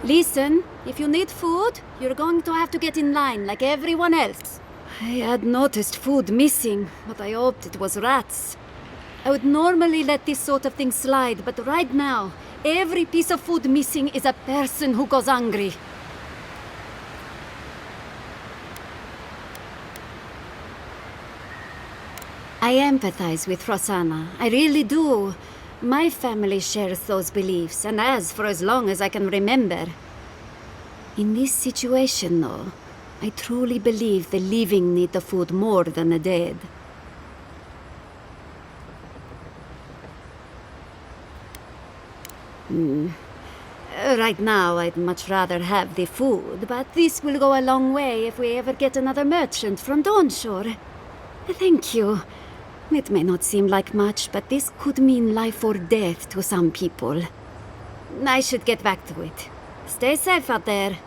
Listen, if you need food, you're going to have to get in line like everyone else. I had noticed food missing, but I hoped it was rats. I would normally let this sort of thing slide, but right now, every piece of food missing is a person who goes hungry. I empathize with Rosanna. I really do. My family shares those beliefs, and has for as long as I can remember. In this situation, though, I truly believe the living need the food more than the dead. Right now, I'd much rather have the food, but this will go a long way if we ever get another merchant from Dawnshore. Thank you. It may not seem like much, but this could mean life or death to some people. I should get back to it. Stay safe out there.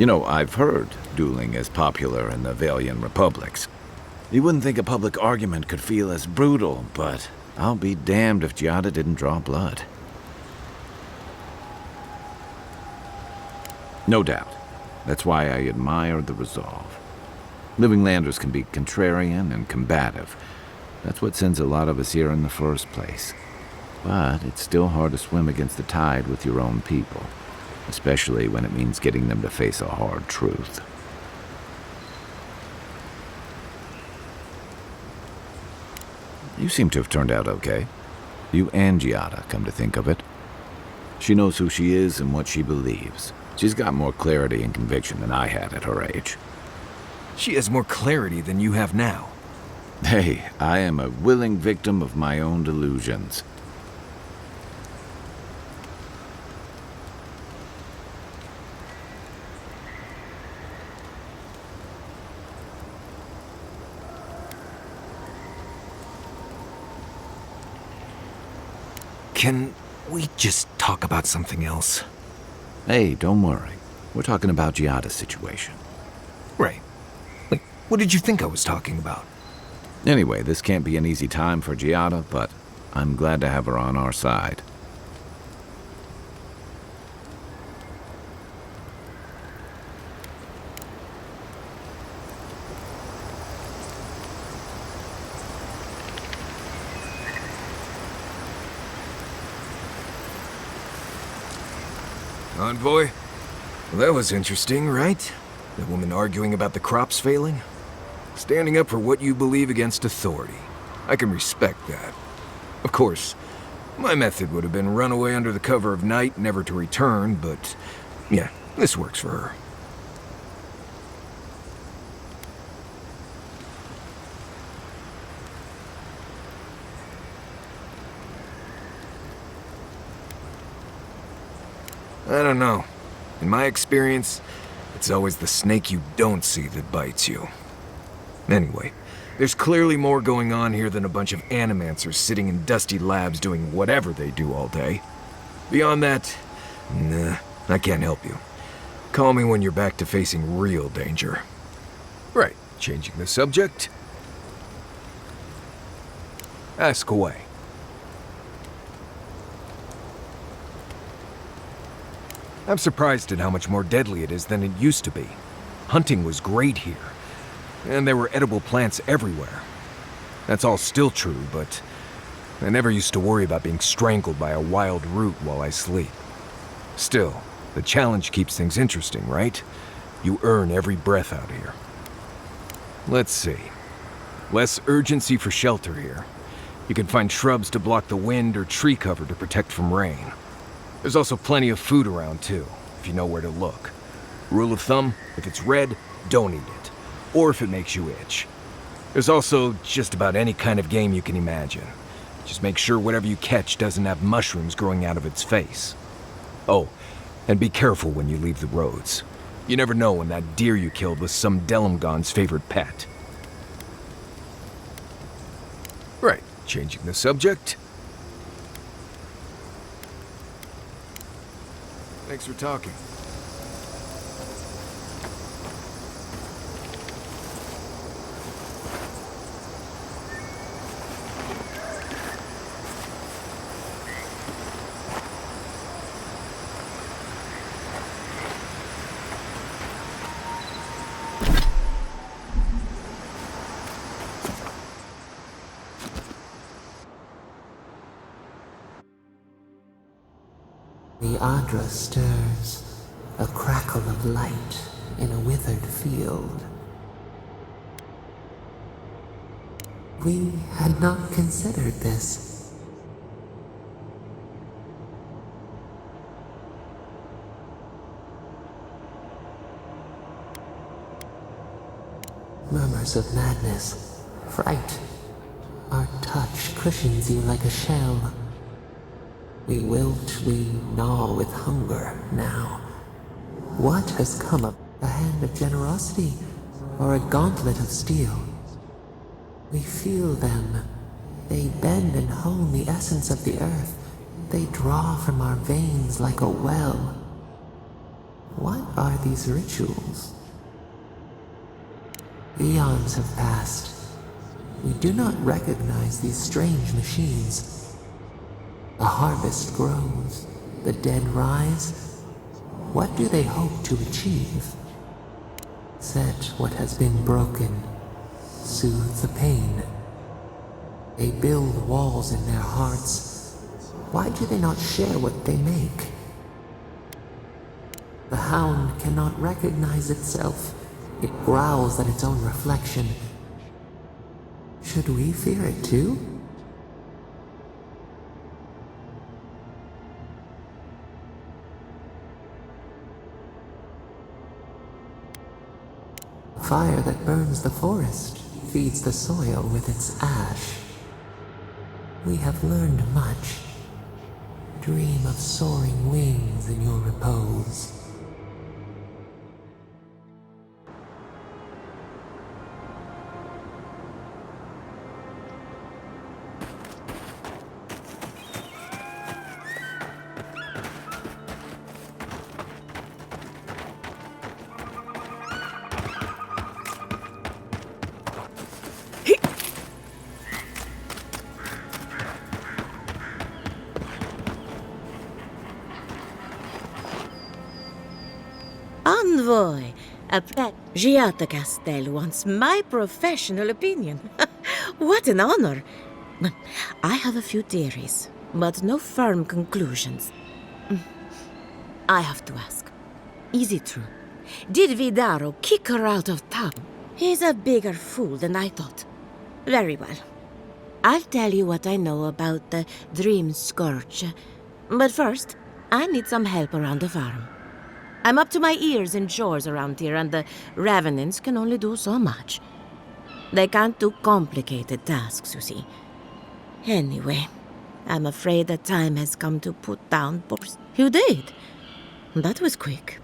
You know, I've heard dueling is popular in the Valian republics. You wouldn't think a public argument could feel as brutal, but I'll be damned if Giada didn't draw blood. No doubt. That's why I admire the resolve. Living Landers can be contrarian and combative. That's what sends a lot of us here in the first place. But it's still hard to swim against the tide with your own people, especially when it means getting them to face a hard truth. You seem to have turned out okay. You and Giada, come to think of it. She knows who she is and what she believes. She's got more clarity and conviction than I had at her age. She has more clarity than you have now. Hey, I am a willing victim of my own delusions. Can we just talk about something else? Hey, don't worry. We're talking about Giada's situation. Right. Like, what did you think I was talking about? Anyway, this can't be an easy time for Giada, but I'm glad to have her on our side. Envoy? Well, that was interesting, right? The woman arguing about the crops failing? Standing up for what you believe against authority. I can respect that. Of course, my method would have been run away under the cover of night, never to return, but yeah, this works for her. I don't know. In my experience, it's always the snake you don't see that bites you. Anyway, there's clearly more going on here than a bunch of animancers sitting in dusty labs doing whatever they do all day. Beyond that, nah, I can't help you. Call me when you're back to facing real danger. Right, changing the subject. Ask away. I'm surprised at how much more deadly it is than it used to be. Hunting was great here, and there were edible plants everywhere. That's all still true, but I never used to worry about being strangled by a wild root while I sleep. Still, the challenge keeps things interesting, right? You earn every breath out here. Let's see. Less urgency for shelter here. You can find shrubs to block the wind or tree cover to protect from rain. There's also plenty of food around, too, if you know where to look. Rule of thumb, if it's red, don't eat it. Or if it makes you itch. There's also just about any kind of game you can imagine. Just make sure whatever you catch doesn't have mushrooms growing out of its face. Oh, and be careful when you leave the roads. You never know when that deer you killed was some Delumgon's favorite pet. Right, changing the subject. Thanks for talking. The Aedyr stirs, a crackle of light in a withered field. We had not considered this. Murmurs of madness, fright. Our touch cushions you like a shell. We wilt, we gnaw with hunger now. What has come of a hand of generosity or a gauntlet of steel? We feel them. They bend and hone the essence of the earth. They draw from our veins like a well. What are these rituals? Eons have passed. We do not recognize these strange machines. The harvest grows, the dead rise. What do they hope to achieve? Set what has been broken, soothe the pain. They build walls in their hearts. Why do they not share what they make? The hound cannot recognize itself. It growls at its own reflection. Should we fear it too? Fire that burns the forest feeds the soil with its ash. We have learned much. Dream of soaring wings in your repose. Envoy, Giata Castel wants my professional opinion. What an honor! I have a few theories, but no firm conclusions. I have to ask, is it true? Did Vidaro kick her out of town? He's a bigger fool than I thought. Very well. I'll tell you what I know about the Dream Scourge. But first, I need some help around the farm. I'm up to my ears in chores around here, and the Revenants can only do so much. They can't do complicated tasks, you see. Anyway, I'm afraid the time has come to put down poor... You did? That was quick.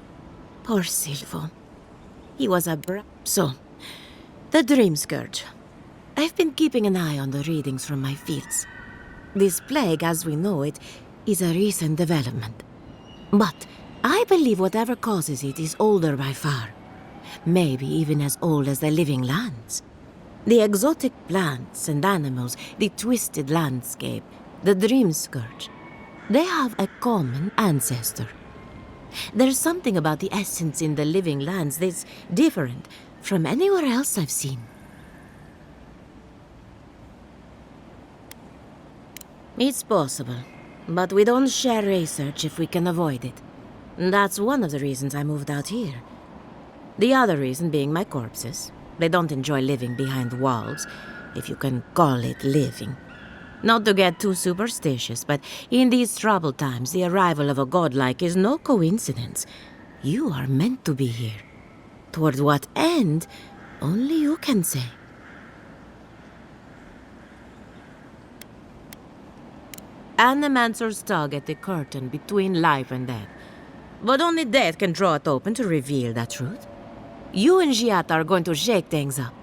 Poor Silvo. He was a So, the Dream Scourge. I've been keeping an eye on the readings from my fields. This plague, as we know it, is a recent development. But I believe whatever causes it is older by far. Maybe even as old as the living lands. The exotic plants and animals, the twisted landscape, the Dream Scourge. They have a common ancestor. There's something about the essence in the living lands that's different from anywhere else I've seen. It's possible, but we don't share research if we can avoid it. That's one of the reasons I moved out here. The other reason being my corpses. They don't enjoy living behind walls, if you can call it living. Not to get too superstitious, but in these troubled times, the arrival of a godlike is no coincidence. You are meant to be here. Toward what end, only you can say. Animancers tug at the curtain between life and death. But only death can draw it open to reveal that truth. You and Giata are going to shake things up.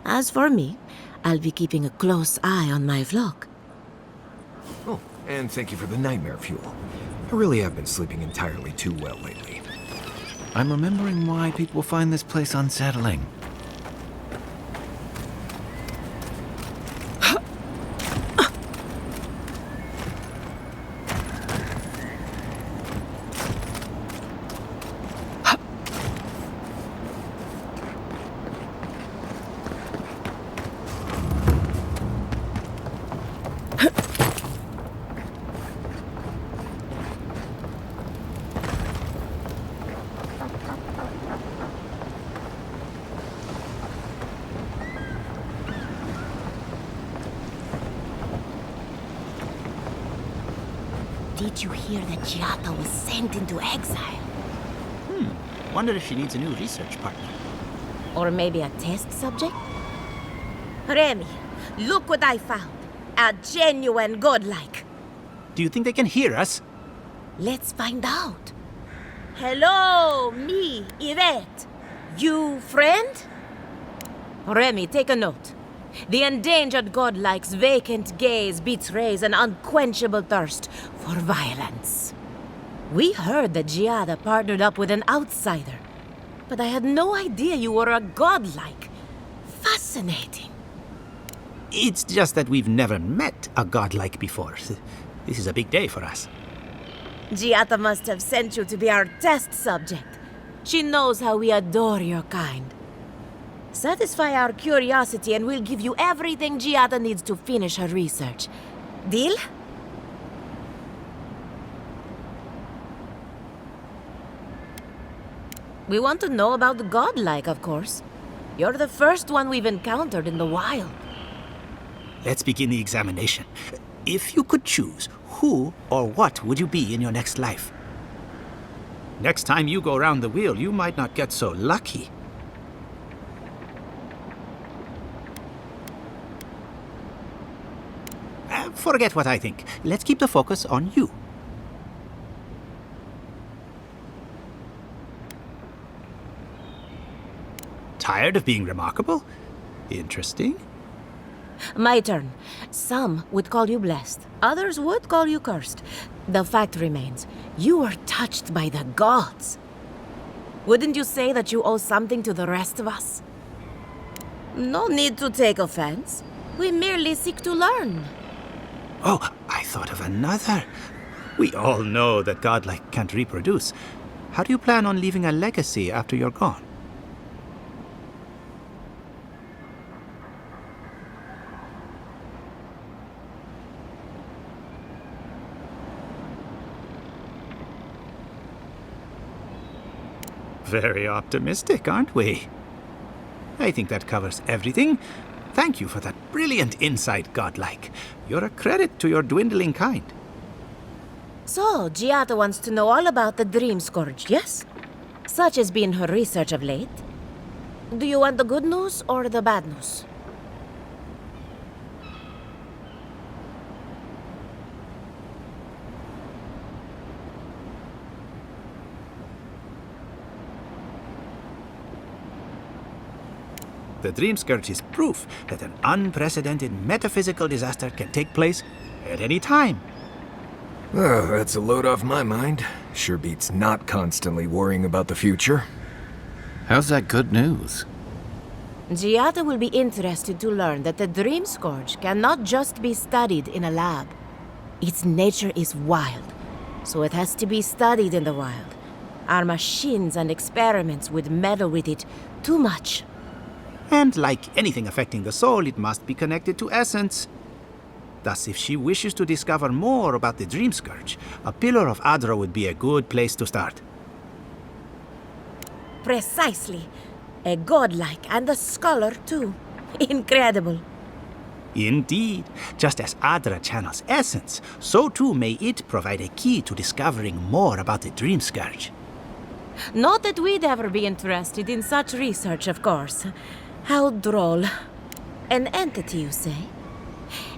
As for me, I'll be keeping a close eye on my flock. Oh, and thank you for the nightmare fuel. I really have been sleeping entirely too well lately. I'm remembering why people find this place unsettling. Did you hear that Giata was sent into exile? Wonder if she needs a new research partner. Or maybe a test subject? Remy, look what I found. A genuine godlike. Do you think they can hear us? Let's find out. Hello, me, Yvette. You friend? Remy, take a note. The endangered godlike's vacant gaze betrays an unquenchable thirst for violence. We heard that Giada partnered up with an outsider, but I had no idea you were a godlike. Fascinating. It's just that we've never met a godlike before. This is a big day for us. Giada must have sent you to be our test subject. She knows how we adore your kind. Satisfy our curiosity and we'll give you everything Giada needs to finish her research. Deal? We want to know about the godlike, of course. You're the first one we've encountered in the wild. Let's begin the examination. If you could choose, who or what would you be in your next life? Next time you go around the wheel, you might not get so lucky. Forget what I think. Let's keep the focus on you. Tired of being remarkable? Interesting. My turn. Some would call you blessed. Others would call you cursed. The fact remains, you were touched by the gods. Wouldn't you say that you owe something to the rest of us? No need to take offense. We merely seek to learn. Oh, I thought of another. We all know that godlike can't reproduce. How do you plan on leaving a legacy after you're gone? Very optimistic, aren't we? I think that covers everything. Thank you for that brilliant insight, godlike. You're a credit to your dwindling kind. So, Giada wants to know all about the Dream Scourge, yes? Such has been her research of late. Do you want the good news or the bad news? The Dream Scourge is proof that an unprecedented metaphysical disaster can take place at any time. Oh, that's a load off my mind. Sure beats not constantly worrying about the future. How's that good news? Giada will be interested to learn that the Dream Scourge cannot just be studied in a lab. Its nature is wild, so it has to be studied in the wild. Our machines and experiments would meddle with it too much. And like anything affecting the soul, it must be connected to essence. Thus, if she wishes to discover more about the Dream Scourge, a pillar of Aedyr would be a good place to start. Precisely. A godlike and a scholar, too. Incredible. Indeed. Just as Aedyr channels essence, so too may it provide a key to discovering more about the Dream Scourge. Not that we'd ever be interested in such research, of course. How droll. An entity, you say?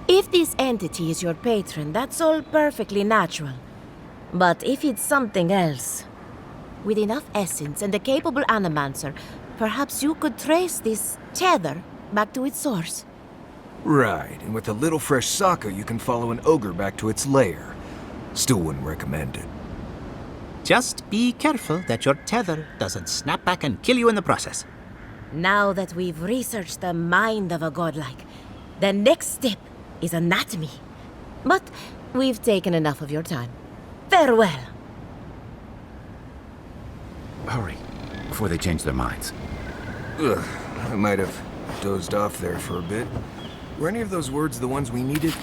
If this entity is your patron, that's all perfectly natural. But if it's something else, with enough essence and a capable animancer, perhaps you could trace this tether back to its source. Right, and with a little fresh sake, you can follow an ogre back to its lair. Still wouldn't recommend it. Just be careful that your tether doesn't snap back and kill you in the process. Now that we've researched the mind of a godlike, the next step is anatomy. But we've taken enough of your time. Farewell. Hurry, before they change their minds. Ugh, I might have dozed off there for a bit. Were any of those words the ones we needed?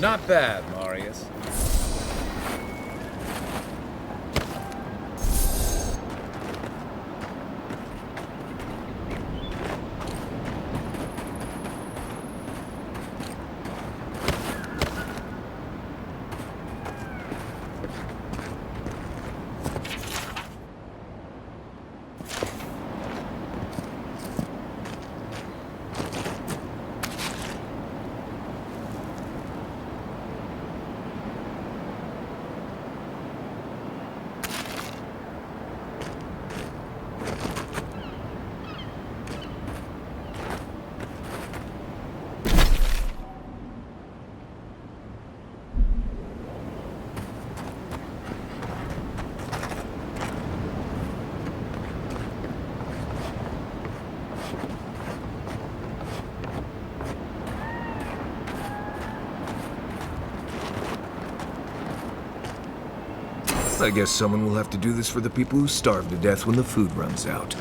Not bad, Marius. I guess someone will have to do this for the people who starve to death when the food runs out.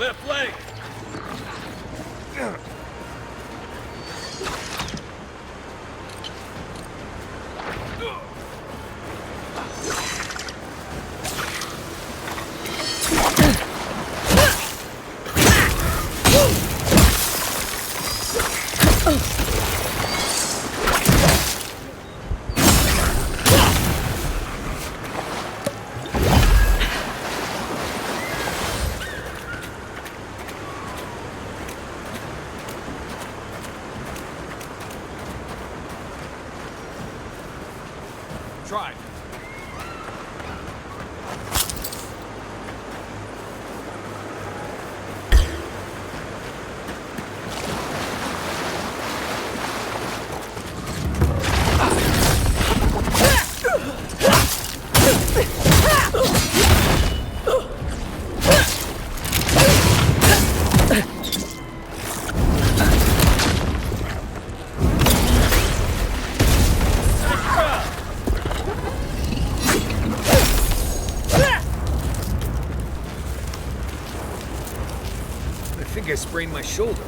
Left leg! Try. I think I sprained my shoulder.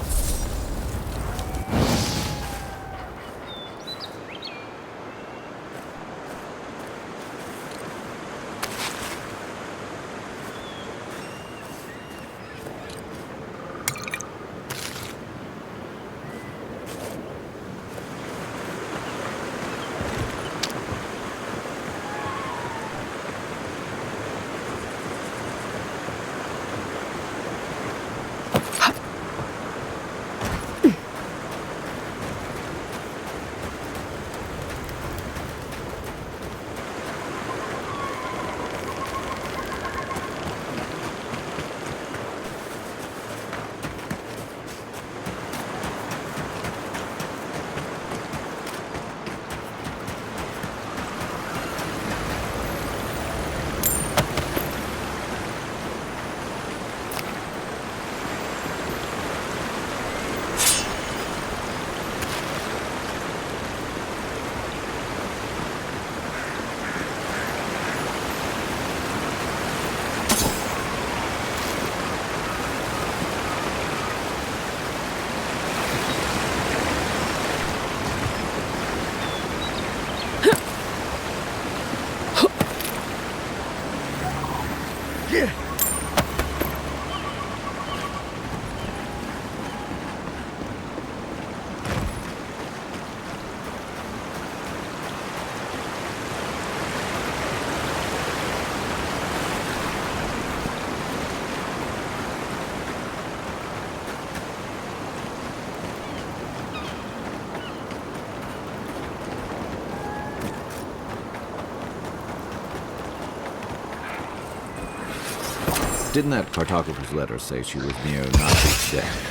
Didn't that cartographer's letter say she was near Nazi's death?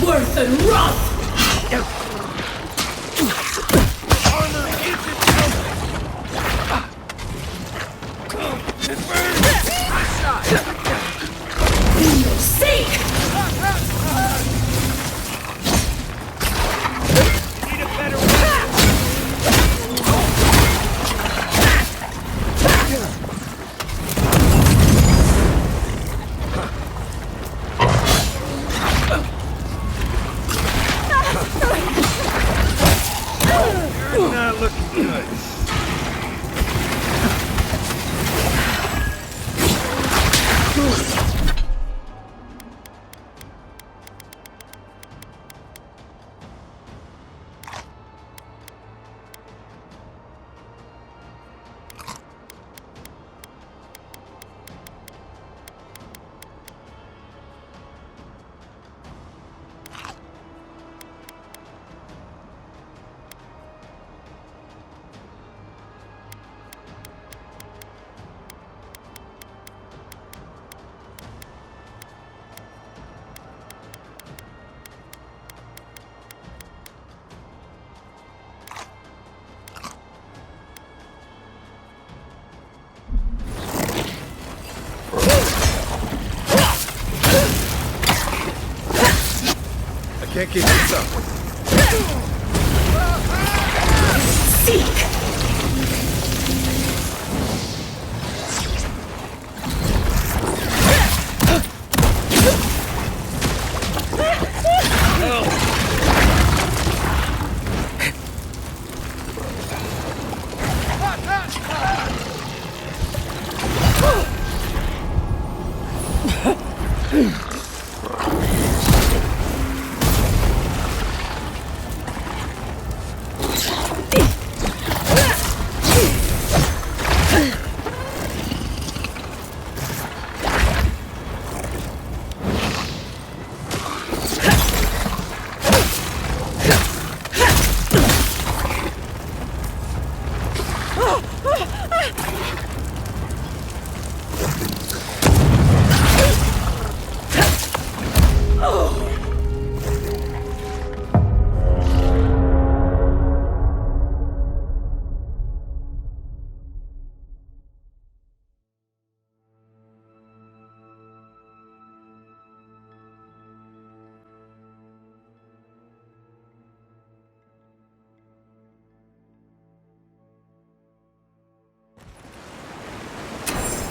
Worth and rough! Armor is Seek! Need a better weapon! You're not looking good. Can't keep this up. Seek!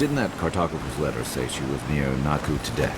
Didn't that cartographer's letter say she was near Naku today?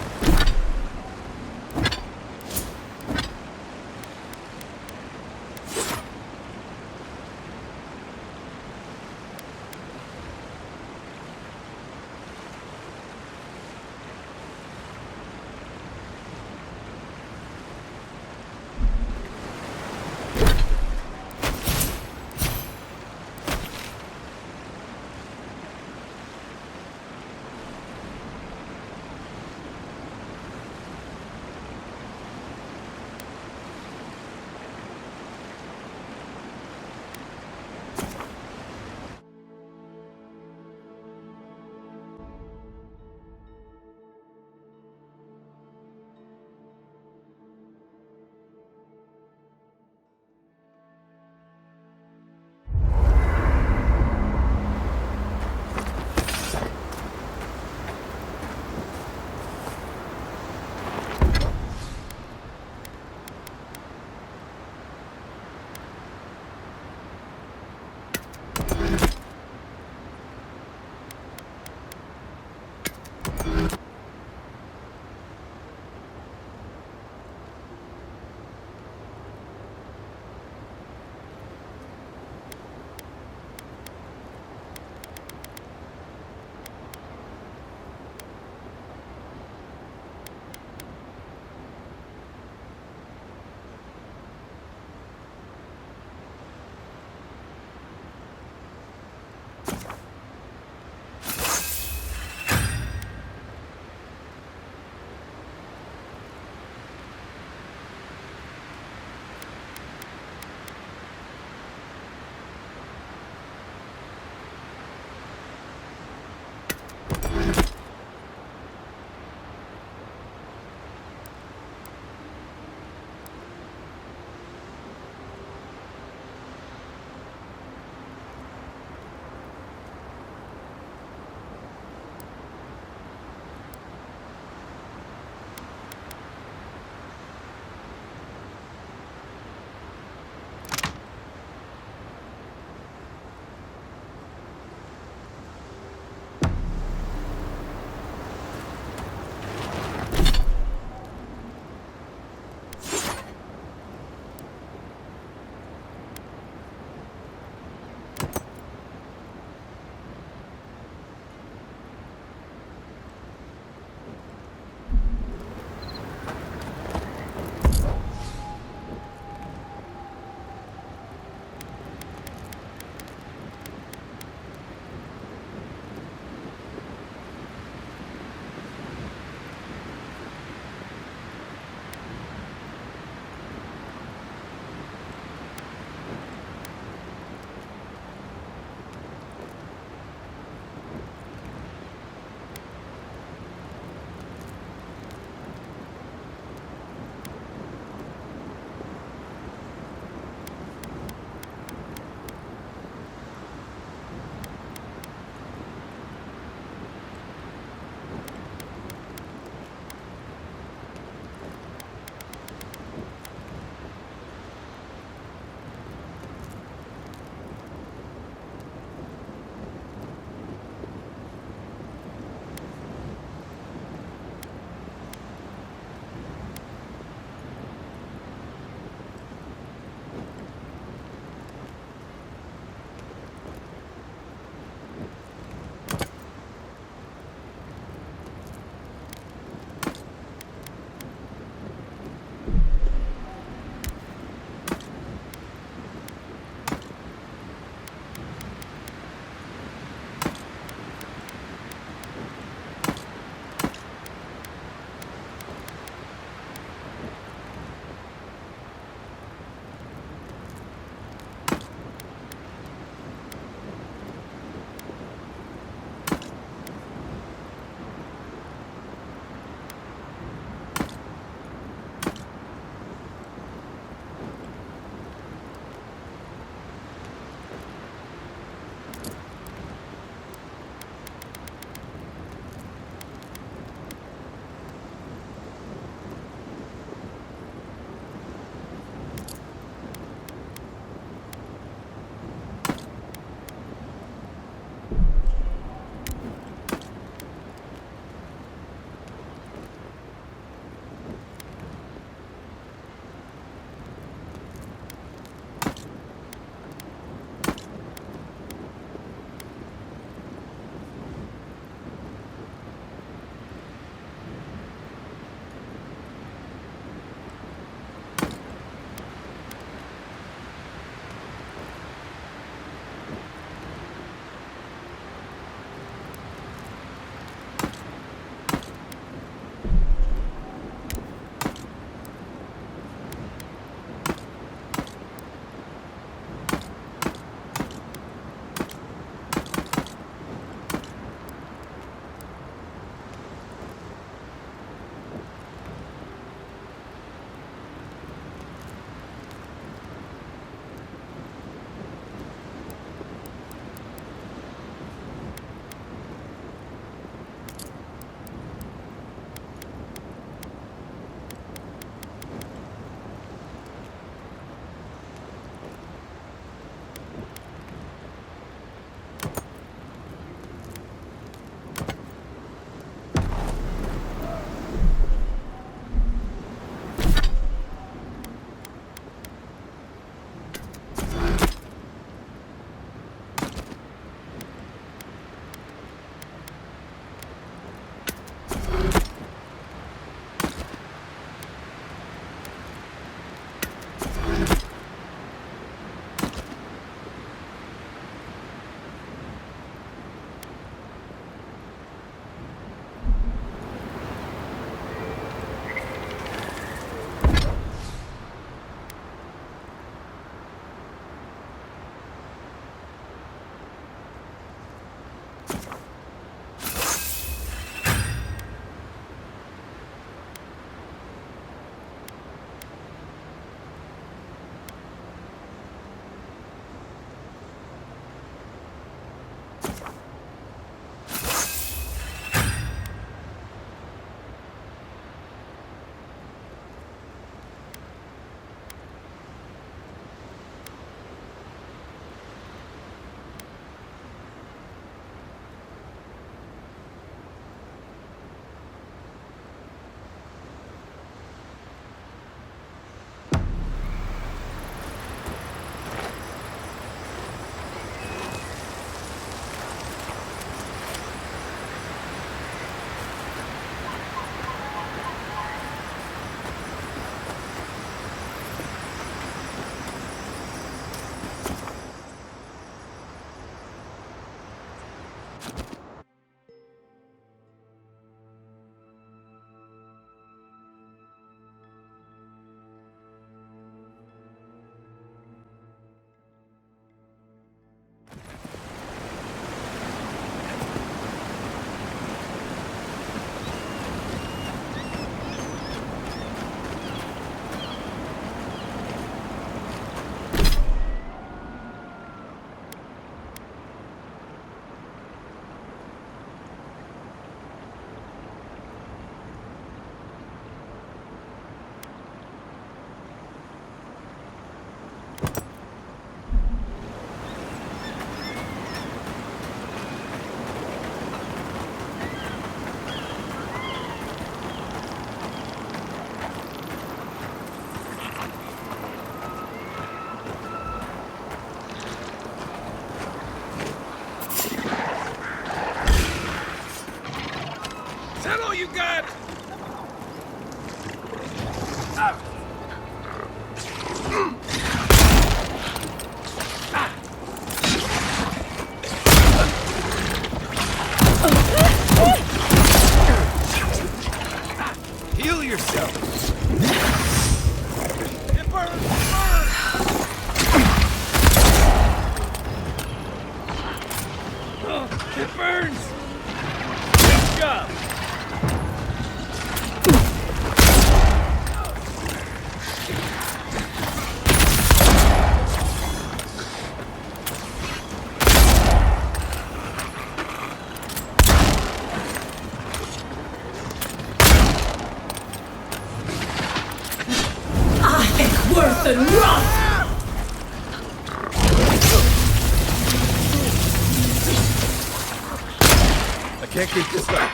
Can't keep this up.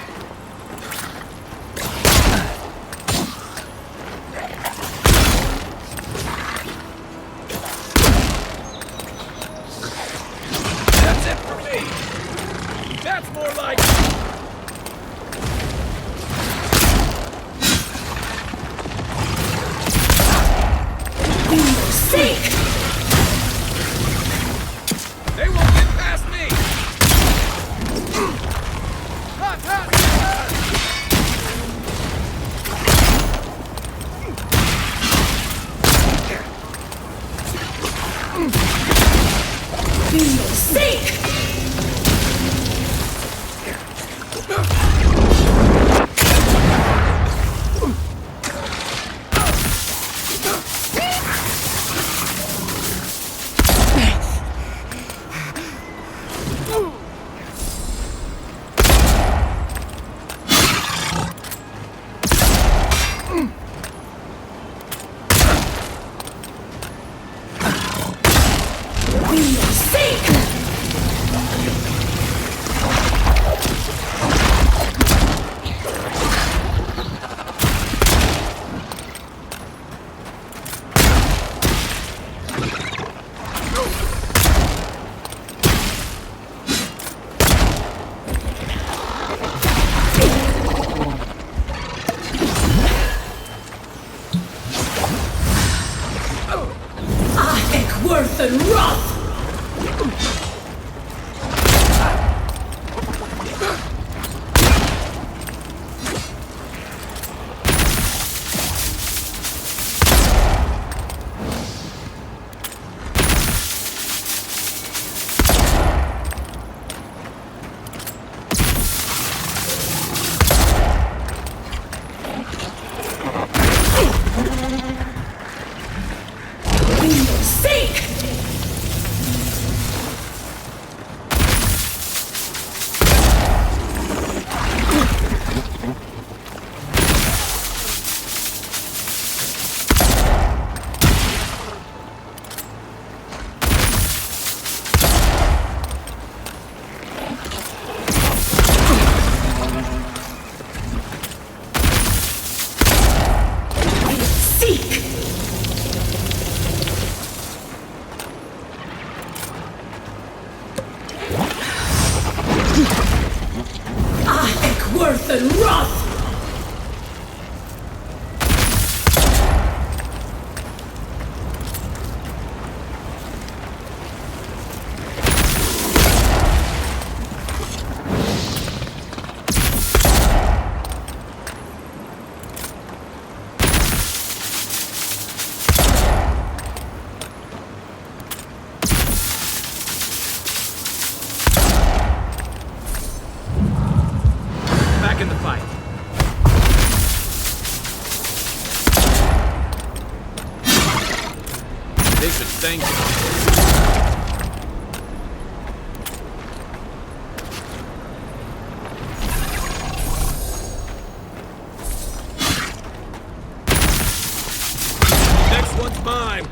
That's it for me! That's more like... Seek! They won't get past me! Hot, hot, hot! Seek! Worth and wrath! Worth and wrath! Back in the fight. They should thank you. Next one's mine.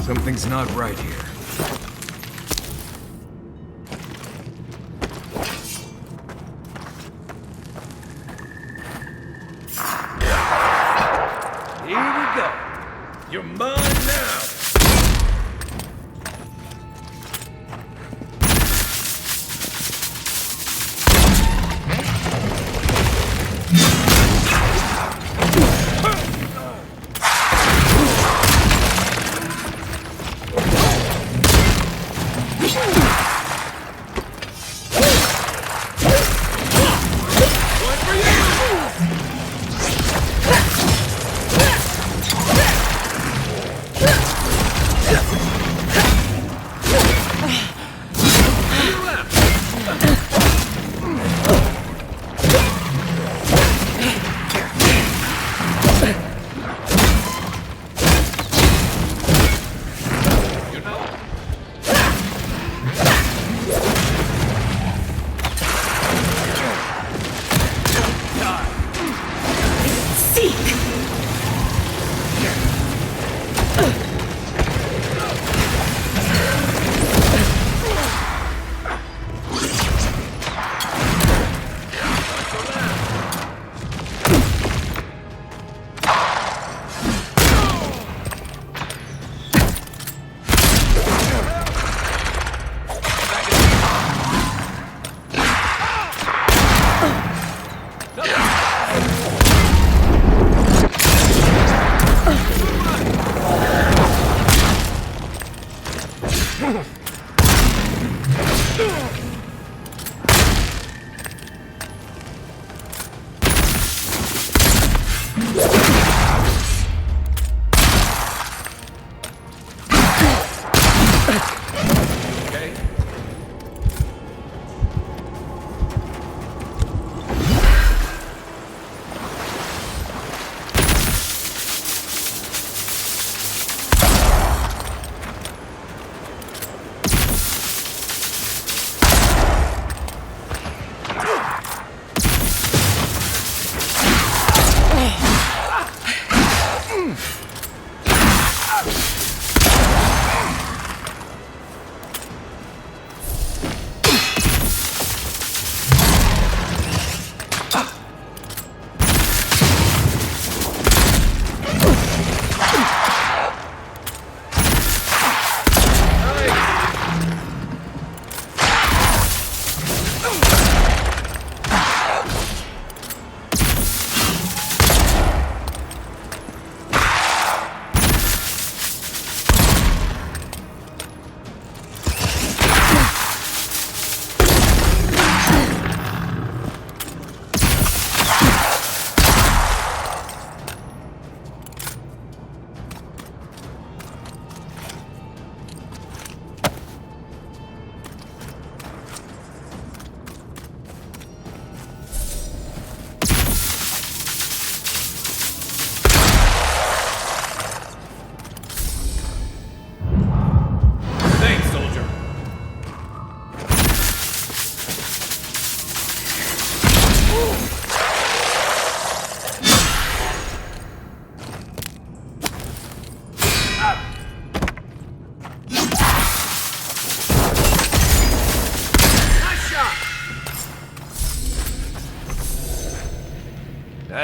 Something's not right here. Here we go. You're mine now.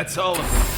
That's all of them.